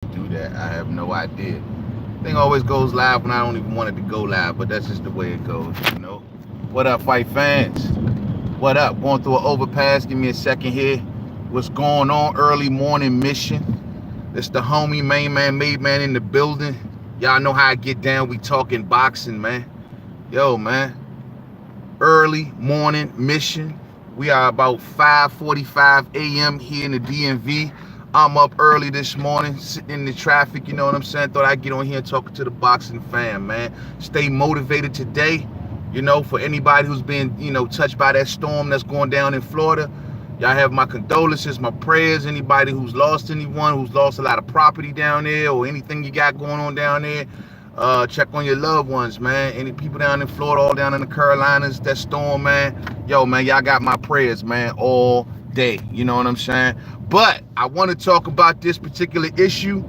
do that. I have no idea. Thing always goes live when I don't even want it to go live, but that's just the way it goes. What up, fight fans? What up? Going through an overpass. Give me a second here. What's going on? Early morning mission. It's the homie, main man, made man in the building. Y'all know how I get down. We talking boxing, man. Yo, man. Early morning mission. We are about 5:45 a.m. here in the DMV. I'm up early this morning, sitting in the traffic, you know what I'm saying? Thought I'd get on here and talk to the boxing fan, man. Stay motivated today, for anybody who's been, touched by that storm that's going down in Florida. Y'all have my condolences, my prayers. Anybody who's lost anyone, who's lost a lot of property down there or anything you got going on down there, check on your loved ones, man. Any people down in Florida, all down in the Carolinas, that storm, man. Yo, man, y'all got my prayers, man, all day. You know what I'm saying? But I want to talk about this particular issue.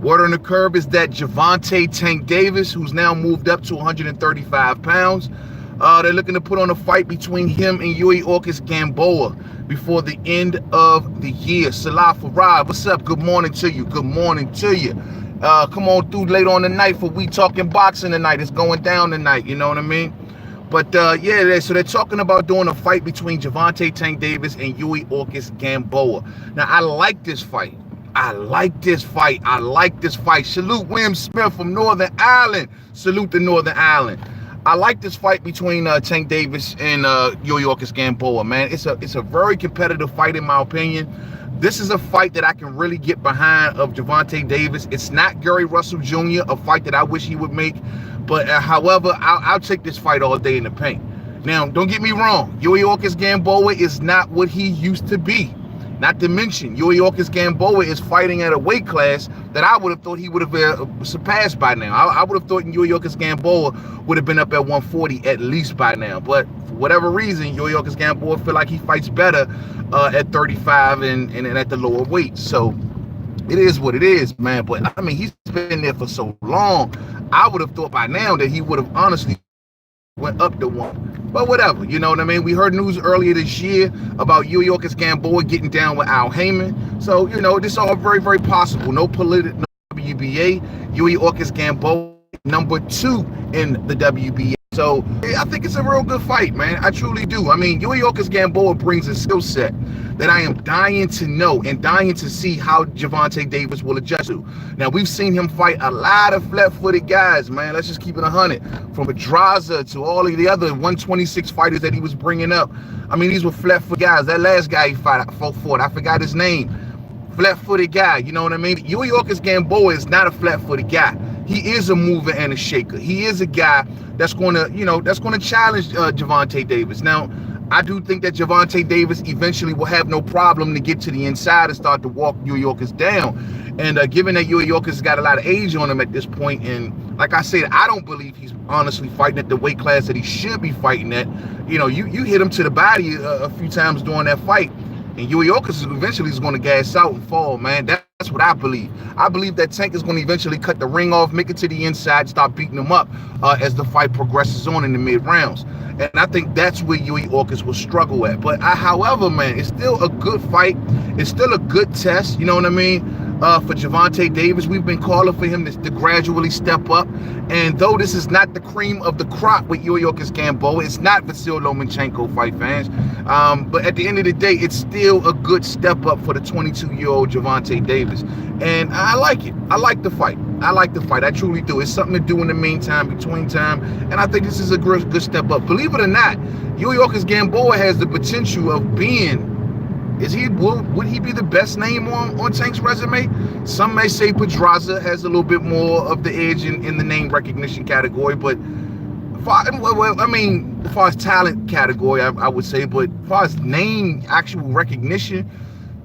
Word on the curb is that Gervonta Tank Davis, who's now moved up to 135 pounds, they're looking to put on a fight between him and Youriorkis Gamboa before the end of the year. Salah Farad, what's up? Good morning to you. Good morning to you. Come on through late on the night for We Talking Boxing tonight. It's going down tonight, you know what I mean? But yeah, so they're talking about doing a fight between Gervonta Tank Davis and Youriorkis Gamboa. Now, I like this fight. I like this fight. Salute William Smith from Northern Ireland. Salute the Northern Ireland. I like this fight between Tank Davis and Youriorkis Gamboa, man. It's a very competitive fight in my opinion. This is a fight that I can really get behind of Gervonta Davis. It's not Gary Russell Jr., a fight that I wish he would make. But however, I'll take this fight all day in the paint. Now, don't get me wrong. Youriorkis Gamboa is not what he used to be. Not to mention, Youriorkis Gamboa is fighting at a weight class that I would have thought he would have surpassed by now. I would have thought Youriorkis Gamboa would have been up at 140 at least by now. But for whatever reason, Youriorkis Gamboa feel like he fights better at 35 and at the lower weight. So it is what it is, man. But I mean, he's been there for so long. I would have thought by now that he would have honestly went up to one. But whatever, you know what I mean? We heard news earlier this year about Youriorkis Gamboa getting down with Al Heyman. So, this is all very, very possible. No political, no WBA. Youriorkis Gamboa, number 2 in the WBA. So, I think it's a real good fight, man. I truly do. I mean, Youriorkis Gamboa brings a skill set that I am dying to know and dying to see how Gervonta Davis will adjust to. Now, we've seen him fight a lot of flat-footed guys, man. Let's just keep it 100. From Pedraza to all of the other 126 fighters that he was bringing up. I mean, these were flat-footed guys. That last guy he fought, I forgot his name. Flat-footed guy, you know what I mean? Youriorkis Gamboa is not a flat-footed guy. He is a mover and a shaker. He is a guy that's going to challenge Gervonta Davis. Now, I do think that Gervonta Davis eventually will have no problem to get to the inside and start to walk Youriorkis down. And given that Youriorkis got a lot of age on him at this point, and like I said, I don't believe he's honestly fighting at the weight class that he should be fighting at. You hit him to the body a few times during that fight, and Youriorkis eventually is going to gas out and fall, man. That's what I believe. I believe that Tank is going to eventually cut the ring off, make it to the inside, start beating him up as the fight progresses on in the mid-rounds. And I think that's where Youriorkis will struggle at. But however, man, it's still a good fight. It's still a good test, you know what I mean? For Gervonta Davis, we've been calling for him to gradually step up. And though this is not the cream of the crop with Youriorkis Gamboa, it's not Vasyl Lomachenko, fight fans. But at the end of the day, it's still a good step up for the 22-year-old Gervonta Davis. And I like it. I like the fight. I truly do. It's something to do in the meantime, between time. And I think this is a good step up. Believe it or not, Youriorkis Gamboa has the potential of being, would he be the best name on Tank's resume? Some may say Pedraza has a little bit more of the edge in the name recognition category, but as far as talent category, I would say, but as far as name, actual recognition,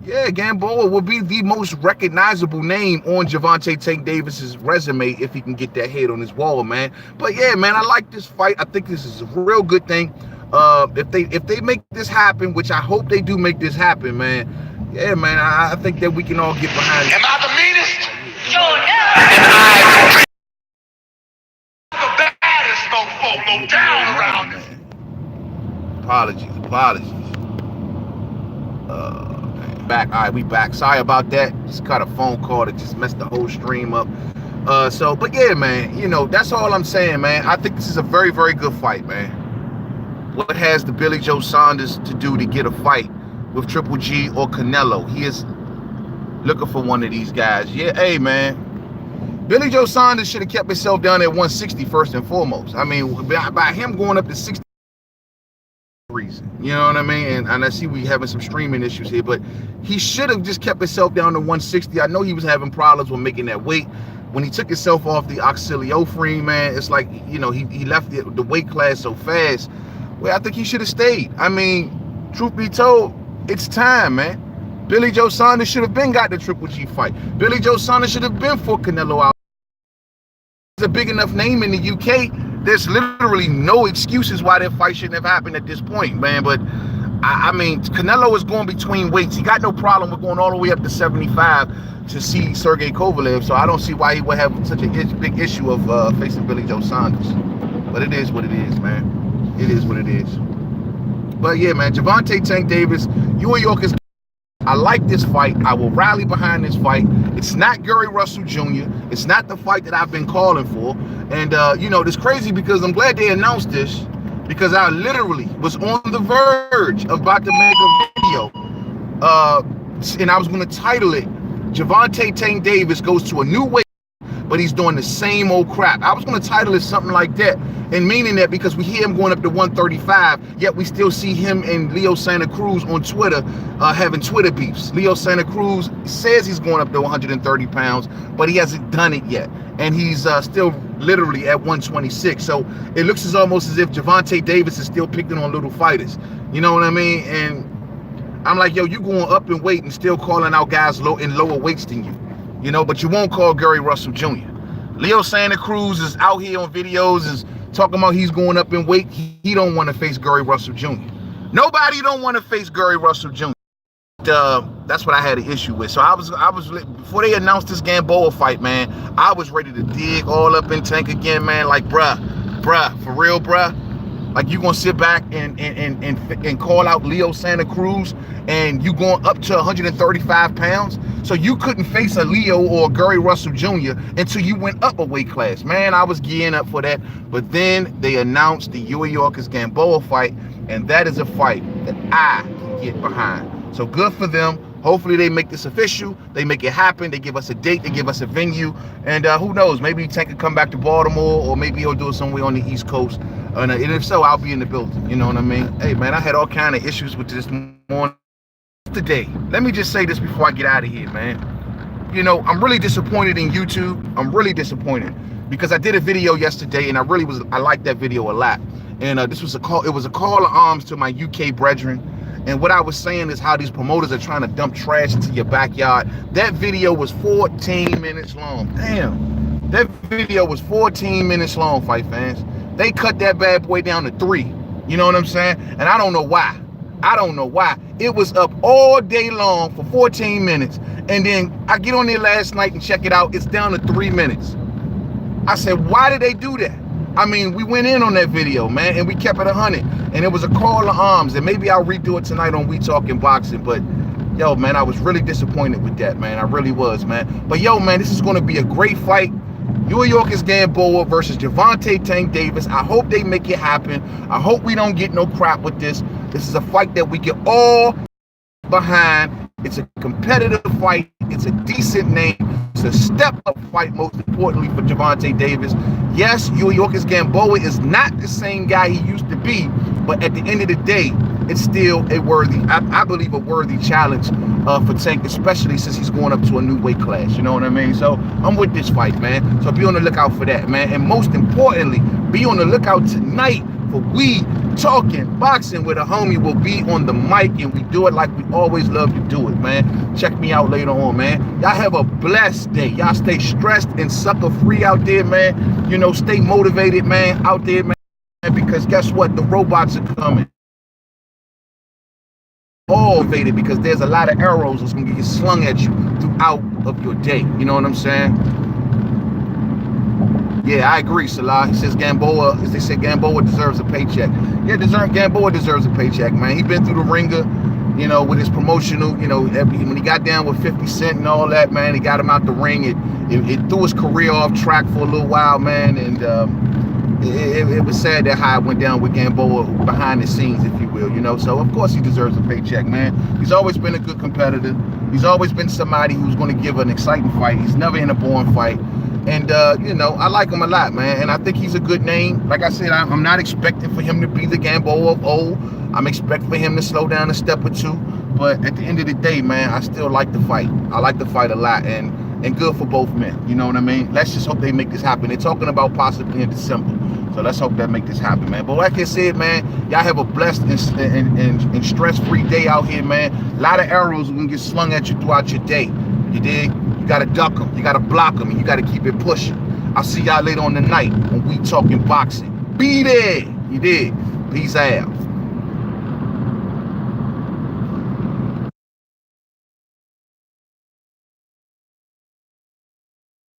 yeah, Gamboa will be the most recognizable name on Gervonta Tank Davis's resume if he can get that head on his wall, man. But yeah, man, I like this fight. I think this is a real good thing. If they make this happen, which I hope they do make this happen, man. Yeah, man, I think that we can all get behind it. Am I the meanest? Sure, And I'm the baddest mofo, no down around this. Apologies. Man. back. All right, we back. Sorry about that. Just got a phone call that just messed the whole stream up. But yeah, man, you know, that's all I'm saying, man. I think this is a very, very good fight, man. What has the Billy Joe Saunders to do to get a fight with Triple G or Canelo? He is looking for one of these guys. Yeah, hey, man. Billy Joe Saunders should have kept himself down at 160 first and foremost. I mean, by him going up to 60 reason, you know what I mean? And I see we having some streaming issues here, but he should have just kept himself down to 160. I know he was having problems with making that weight. When he took himself off the oxyliofrene, man, it's like, you know, he left the weight class so fast. Well, I think he should have stayed. I mean, truth be told, it's time, man. Billy Joe Saunders should have been got the Triple G fight. Billy Joe Saunders should have been for Canelo out. It's a big enough name in the UK. There's literally no excuses why that fight shouldn't have happened at this point, man. But I mean, Canelo is going between weights. He got no problem with going all the way up to 75 to see Sergey Kovalev. So I don't see why he would have such a big issue of facing Billy Joe Saunders. But it is what it is, man. It is what it is. But yeah, man, Gervonta Tank Davis, Youriorkis. I like this fight. I will rally behind this fight. It's not Gary Russell Jr. It's not the fight that I've been calling for. And, you know, it's crazy because I'm glad they announced this, because I literally was on the verge of about to make a video. And I was going to title it, Gervonta Tank Davis goes to a new weight, but he's doing the same old crap. I was going to title it something like that, and meaning that because we hear him going up to 135, yet we still see him and Leo Santa Cruz on Twitter having Twitter beefs. Leo Santa Cruz says he's going up to 130 pounds, but he hasn't done it yet. And he's still literally at 126. So it looks almost as if Gervonta Davis is still picking on little fighters. You know what I mean? And I'm like, yo, you going up in weight and still calling out guys in lower weights than you. You know, but you won't call Gary Russell Jr. Leo Santa Cruz is out here on videos, is talking about he's going up in weight. He don't want to face Gary Russell Jr. Nobody don't want to face Gary Russell Jr. That's what I had an issue with. So I was before they announced this Gamboa fight, man, I was ready to dig all up in Tank again, man. Like, bruh, for real, bruh. Like, you gonna sit back and call out Leo Santa Cruz, and you going up to 135 pounds? So you couldn't face a Leo or Gary Russell Jr. until you went up a weight class. Man, I was gearing up for that. But then they announced the Youriorkis Gamboa fight, and that is a fight that I can get behind. So good for them. Hopefully they make this official. They make it happen. They give us a date. They give us a venue. And who knows? Maybe Tank could come back to Baltimore, or maybe he'll do it somewhere on the East Coast. And if so, I'll be in the building. You know what I mean? Hey, man, I had all kind of issues with this morning. Today, let me just say this before I get out of here, man. You know, I'm really disappointed in YouTube. I'm really disappointed because I did a video yesterday, and I liked that video a lot. And this was a call. It was a call to arms to my UK brethren. And what I was saying is how these promoters are trying to dump trash into your backyard. That video was 14 minutes long. Damn. That video was 14 minutes long, fight fans. They cut that bad boy down to 3. You know what I'm saying? And I don't know why. I don't know why. It was up all day long for 14 minutes. And then I get on there last night and check it out. It's down to 3 minutes. I said, why did they do that? I mean, we went in on that video, man, and we kept it 100. And it was a call to arms. And maybe I'll redo it tonight on We Talking Boxing. But, yo, man, I was really disappointed with that, man. I really was, man. But, yo, man, this is going to be a great fight. Youriorkis Gamboa versus Gervonta Tank Davis. I hope they make it happen. I hope we don't get no crap with this. This is a fight that we can all behind. It's a competitive fight. It's a decent name. It's a step-up fight, most importantly, for Gervonta Davis. Yes, Youriorkis Gamboa is not the same guy he used to be, but at the end of the day, it's still a worthy, I believe, a worthy challenge for Tank, especially since he's going up to a new weight class. You know what I mean? So I'm with this fight, man. So be on the lookout for that, man. And most importantly, be on the lookout tonight for We Talking Boxing, where the homie will be on the mic, and we do it like we always love to do it, man. Check me out later on, man. Y'all have a blessed day. Y'all stay stressed and sucker free out there, man. You know, stay motivated, man, out there, man, because guess what? The robots are coming. All motivated, because there's a lot of arrows that's gonna get slung at you throughout of your day. You know what I'm saying? Yeah, I agree, Salah. He says Gamboa, as they say, Gamboa deserves a paycheck. Yeah, Gamboa deserves a paycheck, man. He been through the ringer. you know, with his promotional, you know, when he got down with 50 Cent and all that, man, he got him out the ring. It threw his career off track for a little while, man, and it was sad that how it went down with Gamboa behind the scenes, if you will, you know. So of course he deserves a paycheck, man. He's always been a good competitor. He's always been somebody who's going to give an exciting fight. He's never in a boring fight. And, you know, I like him a lot, man. And I think he's a good name. Like I said, I'm not expecting for him to be the Gamboa of old. I'm expecting for him to slow down a step or two. But at the end of the day, man, I still like the fight. I like the fight a lot. And good for both men. You know what I mean? Let's just hope they make this happen. They're talking about possibly in December. So let's hope that make this happen, man. But like I said, man, y'all have a blessed and stress-free day out here, man. A lot of arrows are going to get slung at you throughout your day. You dig? You got to duck them. You got to block them. And you got to keep it pushing. I'll see y'all later on the night when we talking boxing. Be there. You dig? Peace out.